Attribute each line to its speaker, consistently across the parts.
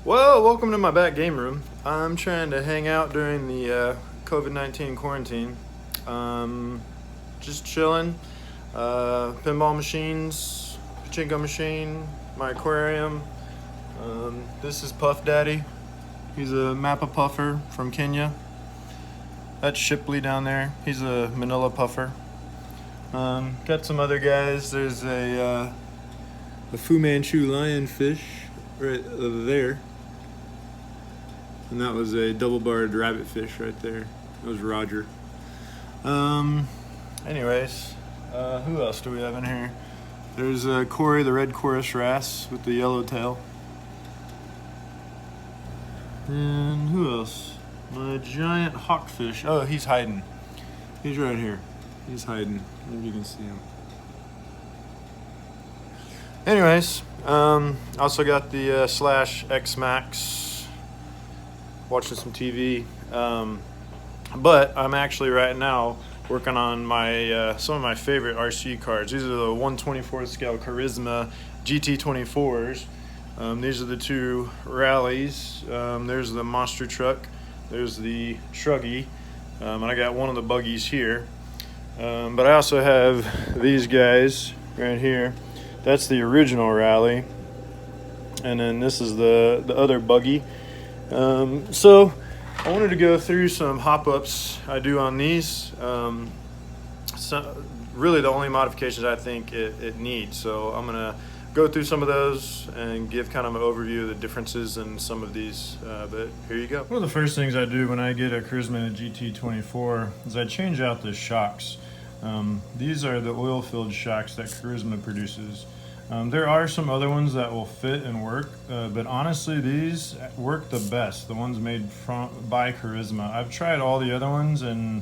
Speaker 1: Well, welcome to my back game room. I'm trying to hang out during the COVID-19 quarantine. Just chilling. Pinball machines, pachinko machine, my aquarium. This is Puff Daddy. He's a Mappa puffer from Kenya. That's Shipley down there. He's a Manila puffer. Got some other guys. There's a Fu Manchu lionfish right there. And that was a double-barred rabbitfish right there. That was Roger. Anyways, who else do we have in here? There's Corey, the red chorus wrasse with the yellow tail. And who else? My giant hawkfish. Oh, he's hiding. He's right here. He's hiding. Maybe you can see him. Anyways, also got the Slash X Max. Watching some TV, but I'm actually right now working on my some of my favorite RC cards. These are the 1/24 scale Carisma GT24s. These are the two rallies. There's the monster truck. There's the Shruggy, and I got one of the buggies here. But I also have these guys right here. That's the original rally, and then this is the other buggy. So I wanted to go through some hop-ups I do on these. So really the only modifications I think it needs. So I'm going to go through some of those and give kind of an overview of the differences in some of these. But here you go. One of the first things I do when I get a Carisma and a GT24 is I change out the shocks. These are the oil-filled shocks that Carisma produces. There are some other ones that will fit and work, but honestly these work the best, the ones made by Carisma. I've tried all the other ones and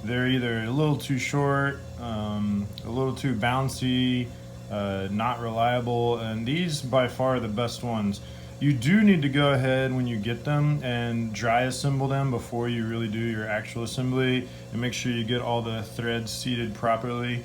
Speaker 1: they're either a little too short, a little too bouncy, not reliable, and these by far are the best ones. You do need to go ahead when you get them and dry assemble them before you really do your actual assembly, and make sure you get all the threads seated properly.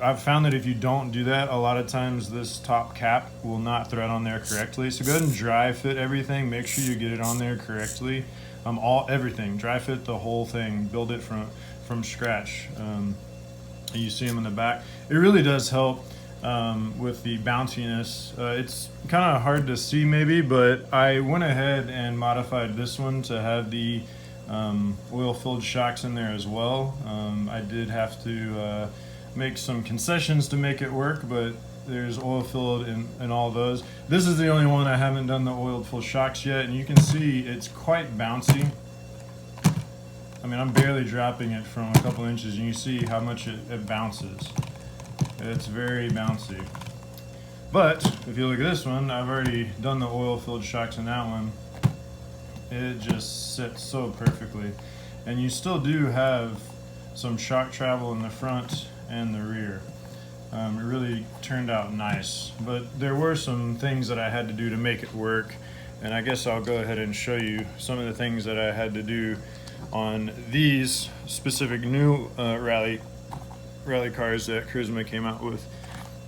Speaker 1: I've found that if you don't do that, a lot of times this top cap will not thread on there correctly. So go ahead and dry fit everything. Make sure you get it on there correctly. Everything, dry fit the whole thing. Build it from scratch. You see them in the back. It really does help with the bounciness. It's kind of hard to see maybe, but I went ahead and modified this one to have the oil-filled shocks in there as well. I did have to make some concessions to make it work, but there's oil filled in all those. This is the only one I haven't done the oiled full shocks yet, and you can see it's quite bouncy. I mean, I'm barely dropping it from a couple inches, and you see how much it bounces. It's very bouncy. But if you look at this one, I've already done the oil filled shocks in that one. It just sits so perfectly, and you still do have some shock travel in the front and the rear. It really turned out nice, but there were some things that I had to do to make it work, and I guess I'll go ahead and show you some of the things that I had to do on these specific new rally cars that Carisma came out with.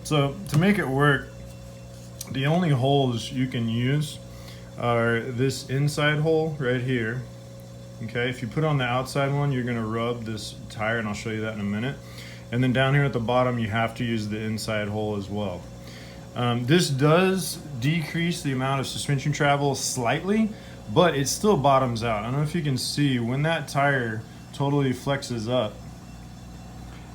Speaker 1: So to make it work, the only holes you can use are this inside hole right here. Okay, if you put on the outside one, you're going to rub this tire, and I'll show you that in a minute. And then down here at the bottom, you have to use the inside hole as well. This does decrease the amount of suspension travel slightly, but it still bottoms out. I don't know if you can see, when that tire totally flexes up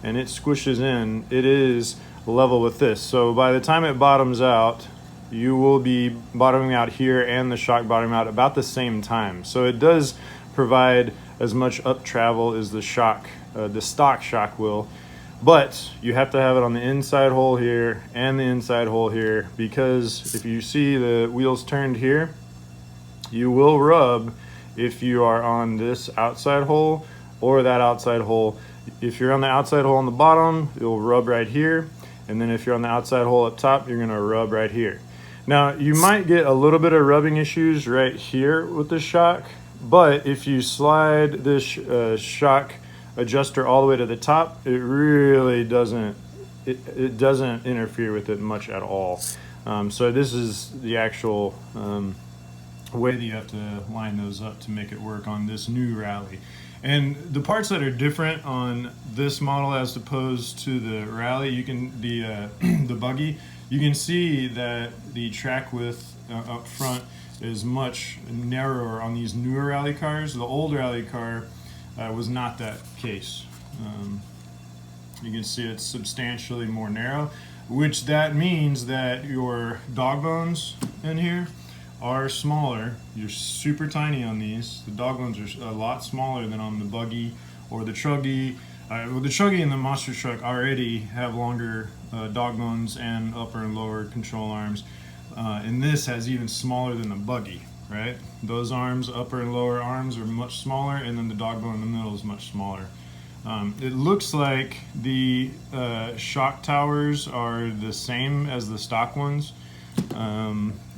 Speaker 1: and it squishes in, it is level with this. So by the time it bottoms out, you will be bottoming out here and the shock bottoming out about the same time. So it does provide as much up travel as the shock, the stock shock will, but you have to have it on the inside hole here and the inside hole here, because if you see the wheels turned here, you will rub if you are on this outside hole or that outside hole. If you're on the outside hole on the bottom, you'll rub right here, and then if you're on the outside hole up top, you're gonna rub right here. Now you might get a little bit of rubbing issues right here with the shock, but if you slide this shock adjuster all the way to the top, it really doesn't interfere with it much at all. So this is the actual way that you have to line those up to make it work on this new rally. And the parts that are different on this model as opposed to the rally, you can the buggy, you can see that the track width up front is much narrower on these newer rally cars. The old rally car was not that case. You can see it's substantially more narrow, which that means that your dog bones in here are smaller. You're super tiny on these. The dog bones are a lot smaller than on the buggy or the truggy. Well, the truggy and the monster truck already have longer dog bones and upper and lower control arms. And this has even smaller than the buggy, right? Those arms, upper and lower arms, are much smaller, and then the dog bone in the middle is much smaller. It looks like the shock towers are the same as the stock ones.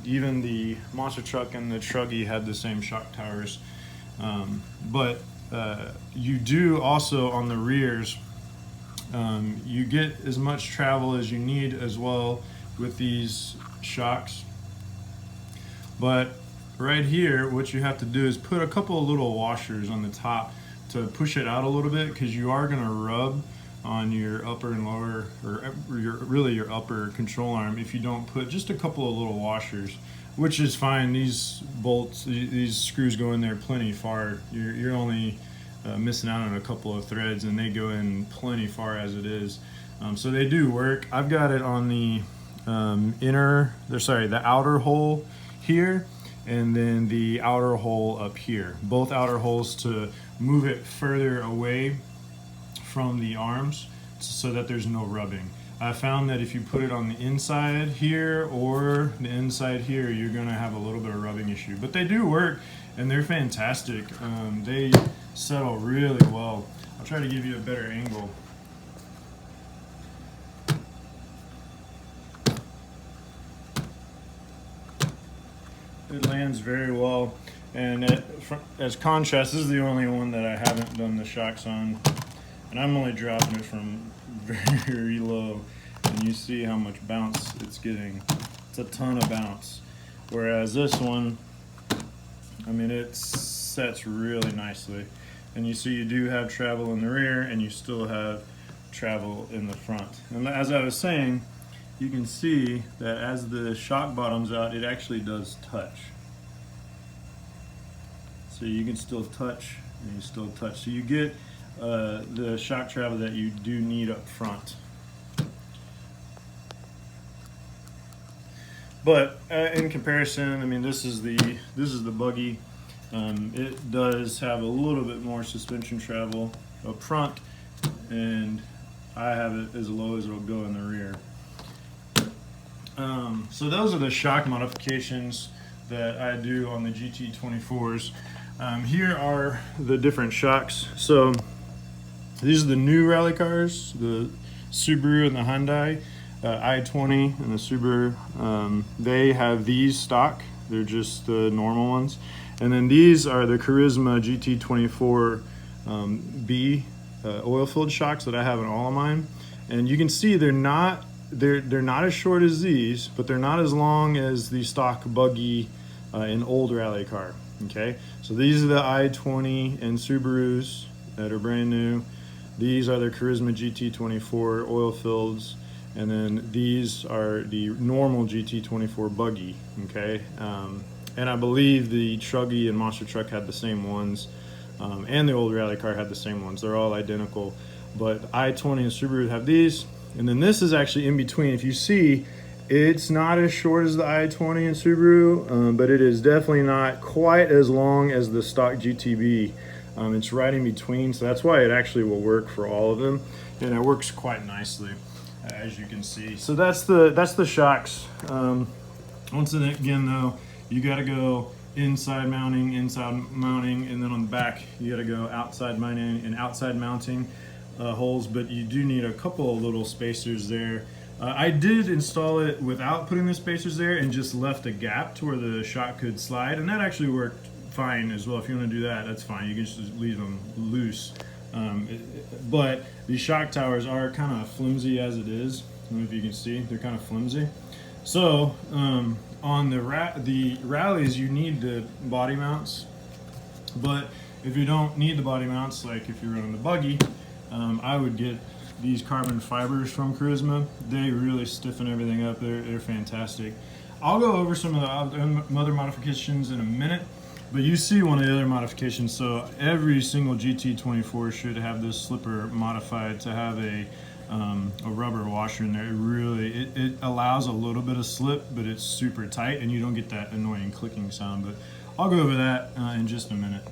Speaker 1: Even the monster truck and the truggy had the same shock towers. But you do also on the rears, you get as much travel as you need as well with these shocks. But right here, what you have to do is put a couple of little washers on the top to push it out a little bit, because you are going to rub on your upper and lower, or your upper control arm if you don't put just a couple of little washers, which is fine. These bolts, these screws go in there plenty far. You're only missing out on a couple of threads, and they go in plenty far as it is. So they do work. I've got it on the the outer hole here, and then the outer hole up here. Both outer holes to move it further away from the arms so that there's no rubbing. I found that if you put it on the inside here or the inside here, you're gonna have a little bit of rubbing issue. But they do work, and they're fantastic. They settle really well. I'll try to give you a better angle. It lands very well, and as contrast, this is the only one that I haven't done the shocks on, and I'm only dropping it from very low, and you see how much bounce it's getting. It's a ton of bounce, whereas this one, I mean, it sets really nicely, and you see you do have travel in the rear, and you still have travel in the front. And as I was saying, you can see that as the shock bottoms out, it actually does touch. So you can still touch, and you still touch. So you get the shock travel that you do need up front. But in comparison, I mean, this is the buggy. It does have a little bit more suspension travel up front, and I have it as low as it'll go in the rear. So those are the shock modifications that I do on the GT24s. Here are the different shocks. So these are the new rally cars, the Subaru and the Hyundai, i20 and the Subaru. They have these stock. They're just the normal ones. And then these are the Carisma GT24 B oil-filled shocks that I have in all of mine. And you can see they're not as short as these, but they're not as long as the stock buggy in old rally car. Okay, so these are the i20 and Subarus that are brand new. These are the Carisma GT24 oil fills, and then these are the normal GT24 buggy. Okay, and I believe the truggy and monster truck had the same ones, and the old rally car had the same ones. They're all identical, but i20 and Subaru have these. And then this is actually in between. If you see, it's not as short as the i20 and Subaru, but it is definitely not quite as long as the stock GTB. It's right in between, so that's why it actually will work for all of them, and it works quite nicely, as you can see. So that's the shocks. Once again, though, you got to go inside mounting, and then on the back you got to go outside mounting and outside mounting. Holes, but you do need a couple of little spacers there. I did install it without putting the spacers there and just left a gap to where the shock could slide, and that actually worked fine as well. If you want to do that, that's fine. You can just leave them loose. But these shock towers are kind of flimsy as it is. I don't know if you can see, they're kind of flimsy. So on the rallies, you need the body mounts, but if you don't need the body mounts, like if you're running the buggy, I would get these carbon fibers from Carisma. They really stiffen everything up. They're fantastic. I'll go over some of the other modifications in a minute, but you see one of the other modifications. So every single GT24 should have this slipper modified to have a rubber washer in there. It allows a little bit of slip, but it's super tight and you don't get that annoying clicking sound. But I'll go over that in just a minute.